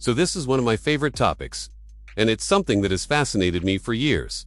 So this is one of my favorite topics, and it's something that has fascinated me for years.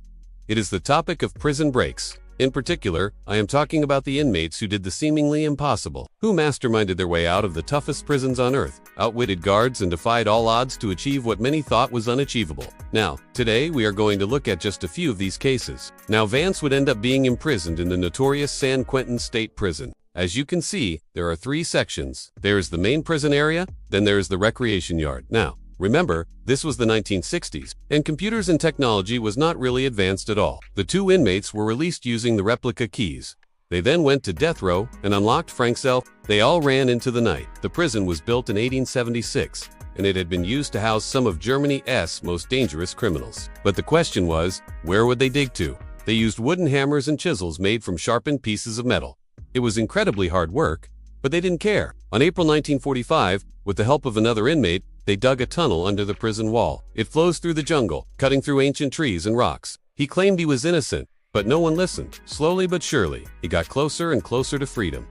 It is the topic of prison breaks. In particular, I am talking about the inmates who did the seemingly impossible, who masterminded their way out of the toughest prisons on earth, outwitted guards, and defied all odds to achieve what many thought was unachievable. Now, today we are going to look at just a few of these cases. Now, Vance would end up being imprisoned in the notorious San Quentin State Prison. As you can see, there are 3 sections. There is the main prison area, then there is the recreation yard. Now, remember, this was the 1960s, and computers and technology was not really advanced at all. The 2 inmates were released using the replica keys. They then went to death row and unlocked Frank's cell. They all ran into the night. The prison was built in 1876, and it had been used to house some of Germany's most dangerous criminals. But the question was, where would they dig to? They used wooden hammers and chisels made from sharpened pieces of metal. It was incredibly hard work, but they didn't care. On April 1945, with the help of another inmate, they dug a tunnel under the prison wall. It flows through the jungle, cutting through ancient trees and rocks. He claimed he was innocent, but no one listened. Slowly but surely, he got closer and closer to freedom.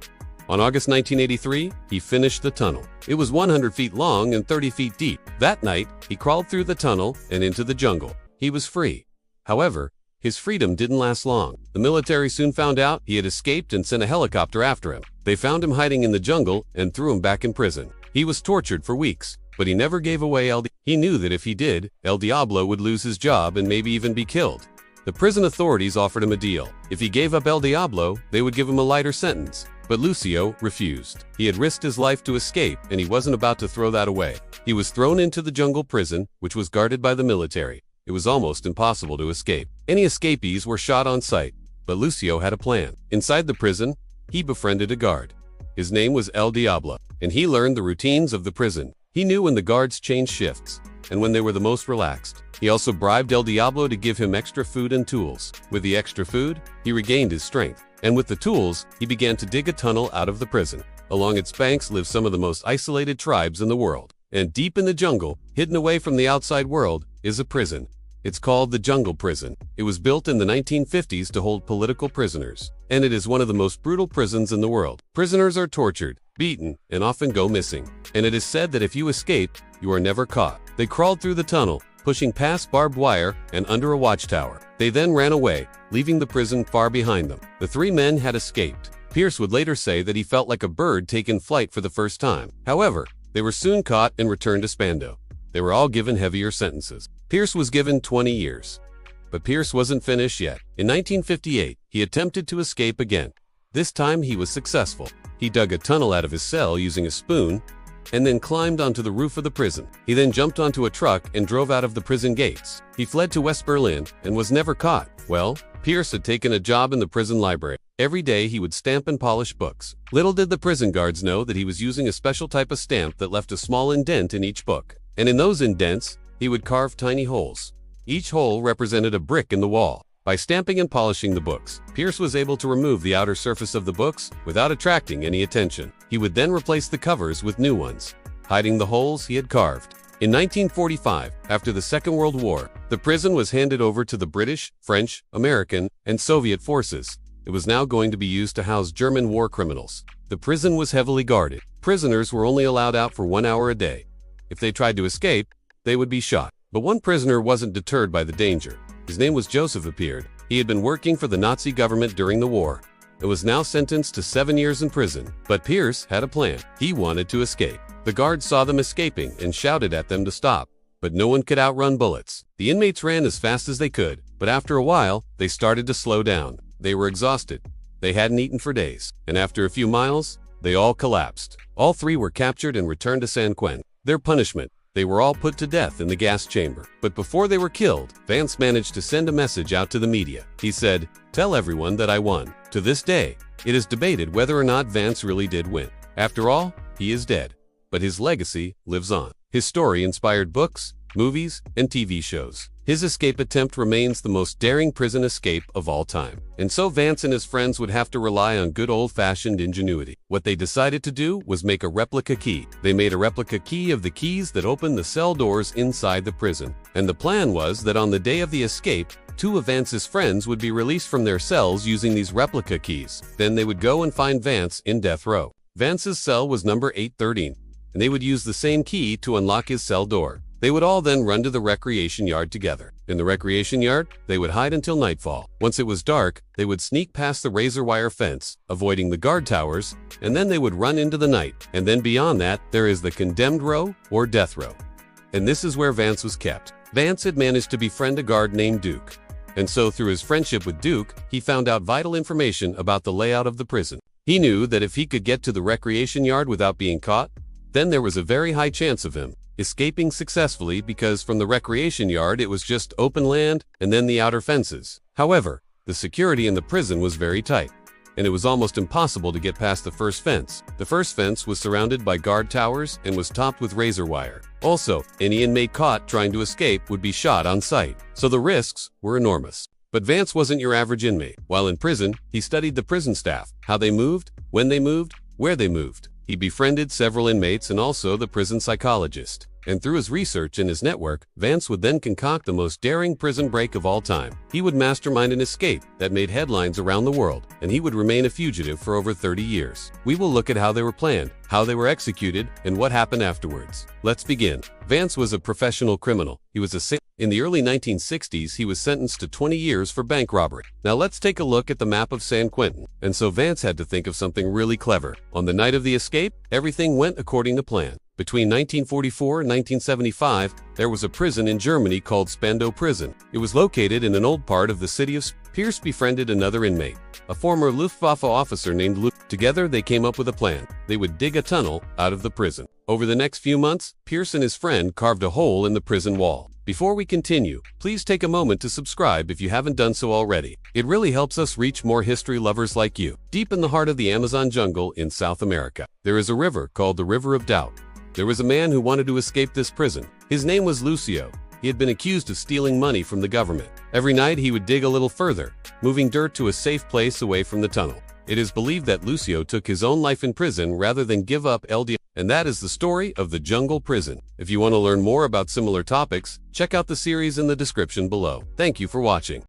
On August 1983, he finished the tunnel. It was 100 feet long and 30 feet deep. That night, he crawled through the tunnel and into the jungle. He was free. However, his freedom didn't last long. The military soon found out he had escaped and sent a helicopter after him. They found him hiding in the jungle and threw him back in prison. He was tortured for weeks, but he never gave away El Diablo. He knew that if he did, El Diablo would lose his job and maybe even be killed. The prison authorities offered him a deal. If he gave up El Diablo, they would give him a lighter sentence. But Lucio refused. He had risked his life to escape, and he wasn't about to throw that away. He was thrown into the jungle prison, which was guarded by the military. It was almost impossible to escape. Any escapees were shot on sight, but Lucio had a plan. Inside the prison, he befriended a guard. His name was El Diablo, and he learned the routines of the prison. He knew when the guards changed shifts, and when they were the most relaxed. He also bribed El Diablo to give him extra food and tools. With the extra food, he regained his strength, and with the tools, he began to dig a tunnel out of the prison. Along its banks live some of the most isolated tribes in the world, and deep in the jungle, hidden away from the outside world, is a prison. It's called the Jungle Prison. It was built in the 1950s to hold political prisoners, and it is one of the most brutal prisons in the world. Prisoners are tortured, beaten, and often go missing. And it is said that if you escape, you are never caught. They crawled through the tunnel, pushing past barbed wire and under a watchtower. They then ran away, leaving the prison far behind them. The 3 men had escaped. Pierce would later say that he felt like a bird taking flight for the first time. However, they were soon caught and returned to Spando. They were all given heavier sentences. Pierce was given 20 years. But Pierce wasn't finished yet. In 1958, he attempted to escape again. This time he was successful. He dug a tunnel out of his cell using a spoon and then climbed onto the roof of the prison. He then jumped onto a truck and drove out of the prison gates. He fled to West Berlin and was never caught. Well, Pierce had taken a job in the prison library. Every day he would stamp and polish books. Little did the prison guards know that he was using a special type of stamp that left a small indent in each book. And in those indents, he would carve tiny holes. Each hole represented a brick in the wall. By stamping and polishing the books, Pierce was able to remove the outer surface of the books without attracting any attention. He would then replace the covers with new ones, hiding the holes he had carved. In 1945, after the Second World War, the prison was handed over to the British, French, American, and Soviet forces. It was now going to be used to house German war criminals. The prison was heavily guarded. Prisoners were only allowed out for 1 hour a day. If they tried to escape, they would be shot. But one prisoner wasn't deterred by the danger. His name was Joseph appeared. He had been working for the Nazi government during the war and was now sentenced to 7 years in prison. But Pierce had a plan. He wanted to escape. The guards saw them escaping and shouted at them to stop, but no one could outrun bullets. The inmates ran as fast as they could, but after a while, they started to slow down. They were exhausted. They hadn't eaten for days, and after a few miles, they all collapsed. All 3 were captured and returned to San Quentin. Their punishment: they were all put to death in the gas chamber. But before they were killed, Vance managed to send a message out to the media. He said, "Tell everyone that I won." To this day, it is debated whether or not Vance really did win. After all, he is dead, but his legacy lives on. His story inspired books, movies, and TV shows. His escape attempt remains the most daring prison escape of all time. And so Vance and his friends would have to rely on good old-fashioned ingenuity. What they decided to do was make a replica key. They made a replica key of the keys that opened the cell doors inside the prison. And the plan was that on the day of the escape, 2 of Vance's friends would be released from their cells using these replica keys. Then they would go and find Vance in death row. Vance's cell was number 813. and they would use the same key to unlock his cell door. They would all then run to the recreation yard together. In the recreation yard, they would hide until nightfall. Once it was dark, they would sneak past the razor wire fence, avoiding the guard towers, and then they would run into the night. And then beyond that, there is the condemned row or death row. And this is where Vance was kept. Vance had managed to befriend a guard named Duke. And so through his friendship with Duke, he found out vital information about the layout of the prison. He knew that if he could get to the recreation yard without being caught, then there was a very high chance of him escaping successfully, because from the recreation yard it was just open land and then the outer fences. However, the security in the prison was very tight, and it was almost impossible to get past the first fence. The first fence was surrounded by guard towers and was topped with razor wire. Also, any inmate caught trying to escape would be shot on sight, so the risks were enormous. But Vance wasn't your average inmate. While in prison, he studied the prison staff, how they moved, when they moved, where they moved. He befriended several inmates and also the prison psychologist. And through his research and his network, Vance would then concoct the most daring prison break of all time. He would mastermind an escape that made headlines around the world, and he would remain a fugitive for over 30 years. We will look at how they were planned, how they were executed, and what happened afterwards. Let's begin. Vance was a professional criminal. He was in the early 1960s, he was sentenced to 20 years for bank robbery. Now let's take a look at the map of San Quentin. And so Vance had to think of something really clever. On the night of the escape, everything went according to plan. Between 1944 and 1975, there was a prison in Germany called Spandau Prison. It was located in an old part of the city of Pierce befriended another inmate, a former Luftwaffe officer named Luke. Together, they came up with a plan. They would dig a tunnel out of the prison. Over the next few months, Pierce and his friend carved a hole in the prison wall. Before we continue, please take a moment to subscribe if you haven't done so already. It really helps us reach more history lovers like you. Deep in the heart of the Amazon jungle in South America, there is a river called the River of Doubt. There was a man who wanted to escape this prison. His name was Lucio. He had been accused of stealing money from the government. Every night he would dig a little further, moving dirt to a safe place away from the tunnel. It is believed that Lucio took his own life in prison rather than give up LD. And that is the story of the Jungle Prison. If you want to learn more about similar topics, check out the series in the description below. Thank you for watching.